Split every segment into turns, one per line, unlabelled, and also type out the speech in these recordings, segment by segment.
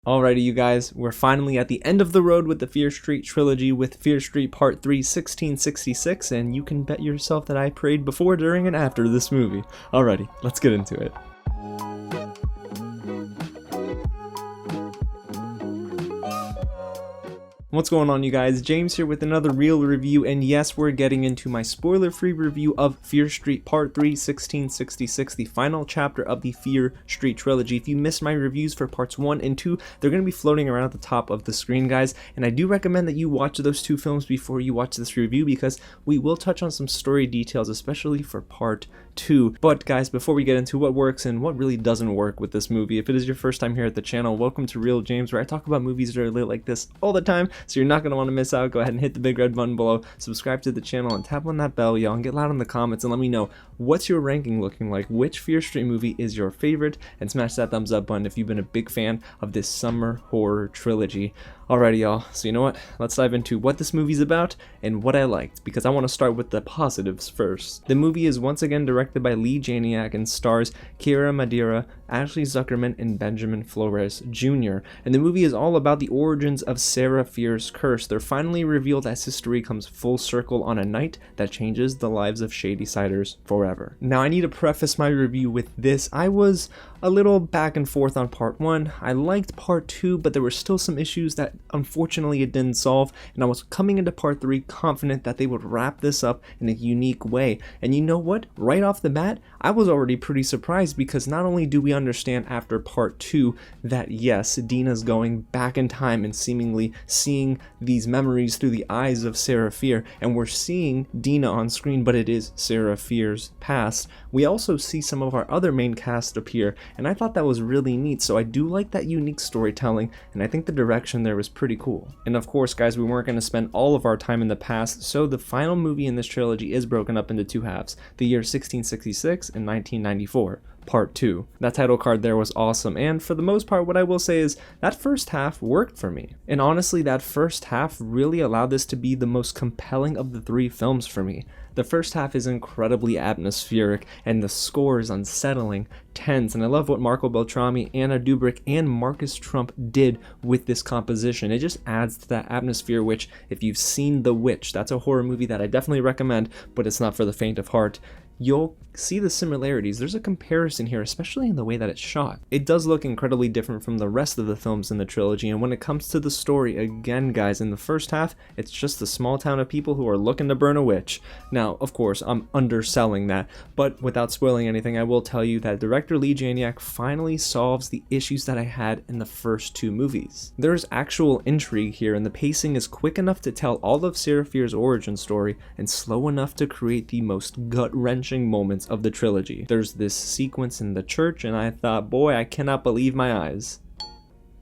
Alrighty, you guys, we're finally at the end of the road with the Fear Street trilogy with Fear Street Part 3, 1666, and you can bet yourself that I prayed before, during, and after this movie. Alrighty, let's get into it. What's going on, you guys? James here with another real review, and yes, we're getting into my spoiler-free review of Fear Street Part 3, 1666, the final chapter of the Fear Street trilogy. If you missed my reviews for parts 1 and 2, they're going to be floating around at the top of the screen, guys, and I do recommend that you watch those two films before you watch this review, because we will touch on some story details, especially for part 2. But guys, before we get into what works and what really doesn't work with this movie, if it is your first time here at the channel, welcome to Real James, where I talk about movies that are lit like this all the time, so you're not going to want to miss out. Go ahead and hit the big red button below, subscribe to the channel, and tap on that bell, y'all, and get loud in the comments and let me know what's your ranking looking like, which Fear Street movie is your favorite, and smash that thumbs up button if you've been a big fan of this summer horror trilogy. Alrighty, y'all, so you know what, let's dive into what this movie's about and what I liked, because I want to start with the positives first. The movie is once again directed by Leigh, Janiak, and stars Kiana, Madeira, Ashely, Zuckerman, and Benjamin Flores Jr. And the movie is all about the origins of Sarah Fier's curse. They're finally revealed as history comes full circle on a night that changes the lives of Shadysiders forever. Now, I need to preface my review with this. I was a little back and forth on part 1. I liked part 2, but there were still some issues that unfortunately it didn't solve, and I was coming into part 3 confident that they would wrap this up in a unique way. And you know what? Right off the bat, I was already pretty surprised, because not only do we understand after part 2 that yes, Deena's going back in time and seemingly seeing these memories through the eyes of Sarah Fier, and we're seeing Deena on screen, but it is Sarah Fier's past. We also see some of our other main cast appear, and I thought that was really neat, so I do like that unique storytelling, and I think the direction there was pretty cool. And of course, guys, we weren't going to spend all of our time in the past, so the final movie in this trilogy is broken up into two halves, the year 1666 and 1994. Part 2. That title card there was awesome, and for the most part, what I will say is that first half worked for me. And honestly, that first half really allowed this to be the most compelling of the three films for me. The first half is incredibly atmospheric, and the score is unsettling, tense, and I love what Marco Beltrami, Anna Dubrick, and Marcus Trump did with this composition. It just adds to that atmosphere, which, if you've seen The Witch, that's a horror movie that I definitely recommend, but it's not for the faint of heart. You'll see the similarities. There's a comparison here, especially in the way that it's shot. It does look incredibly different from the rest of the films in the trilogy, and when it comes to the story, again, guys, in the first half, it's just a small town of people who are looking to burn a witch. Now, of course, I'm underselling that, but without spoiling anything, I will tell you that director Leigh Janiak finally solves the issues that I had in the first two movies. There's actual intrigue here, and the pacing is quick enough to tell all of Sarah Fier's origin story, and slow enough to create the most gut-wrenching moments of the trilogy. There's this sequence in the church, and I thought, boy, I cannot believe my eyes.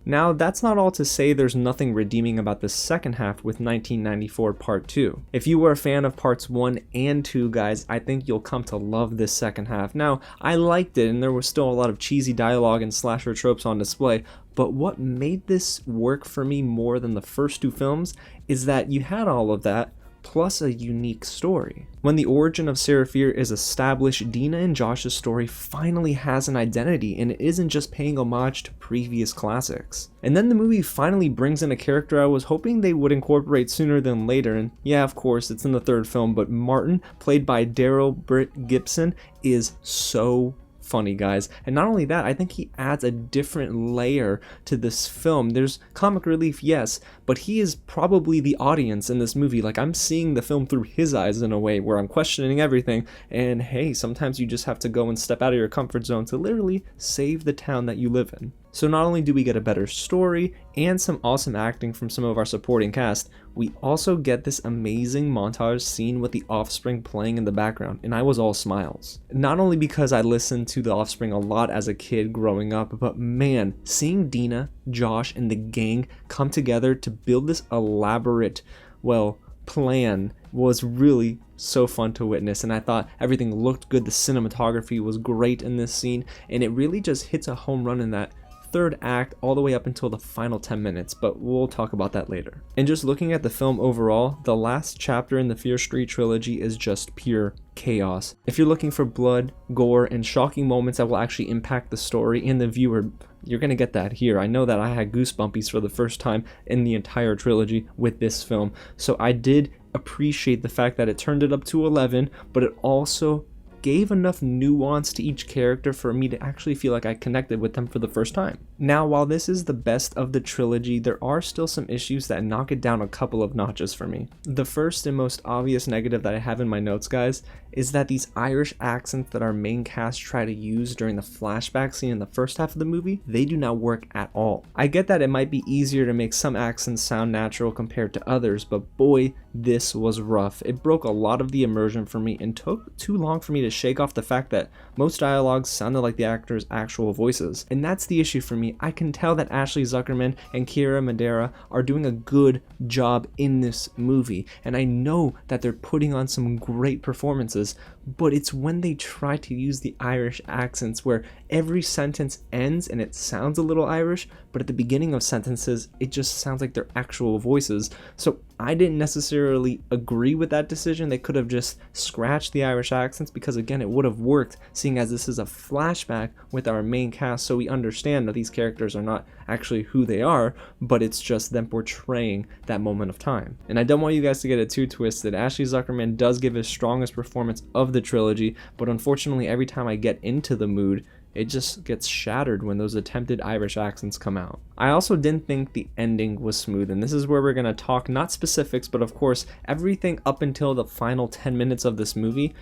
Now, that's not all to say there's nothing redeeming about the second half with 1994 Part 2. If you were a fan of Parts 1 and 2, guys, I think you'll come to love this second half. Now, I liked it, and there was still a lot of cheesy dialogue and slasher tropes on display, but what made this work for me more than the first two films is that you had all of that, plus a unique story. When the origin of Sarah Fier is established, Deena and Josh's story finally has an identity, and it isn't just paying homage to previous classics. And then the movie finally brings in a character I was hoping they would incorporate sooner than later, and yeah, of course, it's in the third film, but Martin, played by Daryl Britt Gibson, is so funny, guys. And not only that, I think he adds a different layer to this film. There's comic relief, yes, but he is probably the audience in this movie. Like, I'm seeing the film through his eyes in a way where I'm questioning everything, and hey, sometimes you just have to go and step out of your comfort zone to literally save the town that you live in. So not only do we get a better story and some awesome acting from some of our supporting cast, we also get this amazing montage scene with the Offspring playing in the background, and I was all smiles. Not only because I listened to the Offspring a lot as a kid growing up, but man, seeing Deena, Josh, and the gang come together to build this elaborate, well, plan was really so fun to witness, and I thought everything looked good. The cinematography was great in this scene, and it really just hits a home run in that third act all the way up until the final 10 minutes, but we'll talk about that later. And just looking at the film overall, the last chapter in the Fear Street trilogy is just pure chaos. If you're looking for blood, gore, and shocking moments that will actually impact the story and the viewer, you're gonna get that here. I know that I had goosebumpies for the first time in the entire trilogy with this film, so I did appreciate the fact that it turned it up to 11, but it also gave enough nuance to each character for me to actually feel like I connected with them for the first time. Now, while this is the best of the trilogy, there are still some issues that knock it down a couple of notches for me. The first and most obvious negative that I have in my notes, guys, is that these Irish accents that our main cast try to use during the flashback scene in the first half of the movie, they do not work at all. I get that it might be easier to make some accents sound natural compared to others, but boy, this was rough. It broke a lot of the immersion for me and took too long for me to shake off the fact that most dialogues sounded like the actors' actual voices. And that's the issue for me. I can tell that Ashely Zuckerman and Kiana Madeira are doing a good job in this movie, and I know that they're putting on some great performances, but it's when they try to use the Irish accents where every sentence ends and it sounds a little Irish, but at the beginning of sentences it just sounds like their actual voices. So I didn't necessarily agree with that decision. They could have just scratched the Irish accents, because again, it would have worked, seeing as this is a flashback with our main cast, so we understand that these characters are not actually who they are, but it's just them portraying that moment of time. And I don't want you guys to get it too twisted. Ashely Zuckerman does give his strongest performance of the trilogy, but unfortunately every time I get into the mood, it just gets shattered when those attempted Irish accents come out. I also didn't think the ending was smooth, and this is where we're going to talk not specifics, but of course everything up until the final 10 minutes of this movie,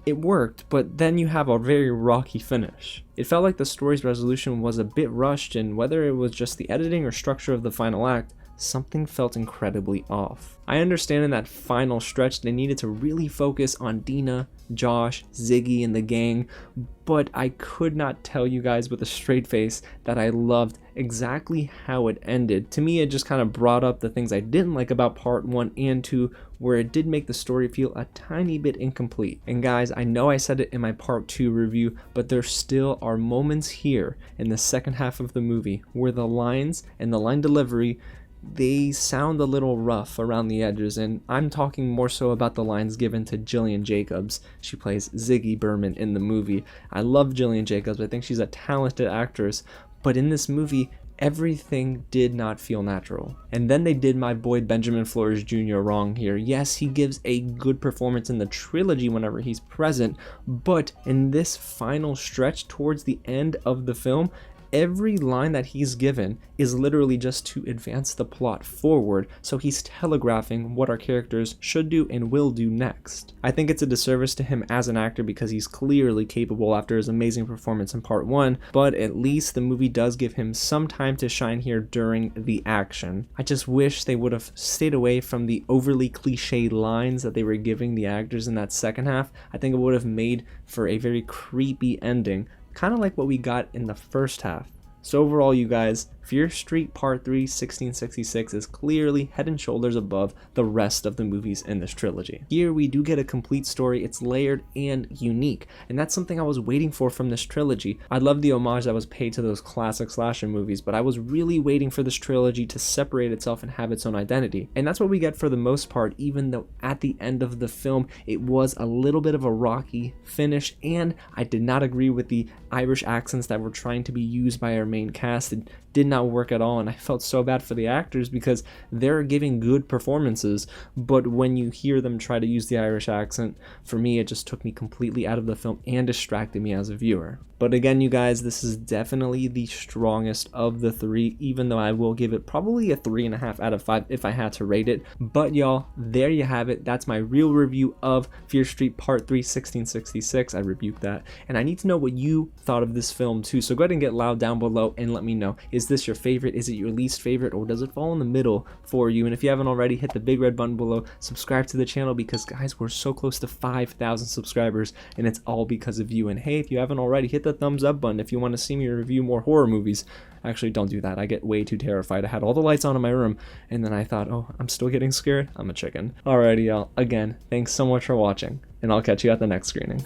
it worked, but then you have a very rocky finish. It felt like the story's resolution was a bit rushed, and whether it was just the editing or structure of the final act, something felt incredibly off. I understand in that final stretch they needed to really focus on Deena, Josh, Ziggy, and the gang, but I could not tell you guys with a straight face that I loved exactly how it ended. To me, it just kind of brought up the things I didn't like about part 1 and 2, where it did make the story feel a tiny bit incomplete. And guys, I know I said it in my part 2 review, but there still are moments here in the second half of the movie where the lines and the line delivery, they sound a little rough around the edges, and I'm talking more so about the lines given to Jillian Jacobs. She plays Ziggy Berman in the movie. I love Jillian Jacobs. I think she's a talented actress, but in this movie, everything did not feel natural. And then they did my boy Benjamin Flores Jr. wrong here. Yes, he gives a good performance in the trilogy whenever he's present, but in this final stretch towards the end of the film, every line that he's given is literally just to advance the plot forward, so he's telegraphing what our characters should do and will do next. I think it's a disservice to him as an actor because he's clearly capable after his amazing performance in part 1, but at least the movie does give him some time to shine here during the action. I just wish they would have stayed away from the overly cliche lines that they were giving the actors in that second half. I think it would have made for a very creepy ending, kind of like what we got in the first half. So overall, you guys, Fear Street Part 3 1666 is clearly head and shoulders above the rest of the movies in this trilogy. Here we do get a complete story, it's layered and unique, and that's something I was waiting for from this trilogy. I love the homage that was paid to those classic slasher movies, but I was really waiting for this trilogy to separate itself and have its own identity. And that's what we get for the most part, even though at the end of the film it was a little bit of a rocky finish, and I did not agree with the Irish accents that were trying to be used by our main cast. It did not work at all, and I felt so bad for the actors because they're giving good performances, but when you hear them try to use the Irish accent, for me it just took me completely out of the film and distracted me as a viewer. But again, you guys, this is definitely the strongest of the three, even though I will give it probably a 3.5 out of 5 if I had to rate it. But y'all, there you have it. That's my real review of Fear Street Part 3 1666. I rebuked that. And I need to know what you thought of this film too. So go ahead and get loud down below and let me know. Is this your favorite? Is it your least favorite? Or does it fall in the middle for you? And if you haven't already, hit the big red button below. Subscribe to the channel because, guys, we're so close to 5,000 subscribers and it's all because of you. And hey, if you haven't already, hit the thumbs up button if you want to see me review more horror movies. Actually, don't do that. I get way too terrified. I had all the lights on in my room and then I thought, oh, I'm still getting scared. I'm a chicken. Alrighty, y'all. Again, thanks so much for watching and I'll catch you at the next screening.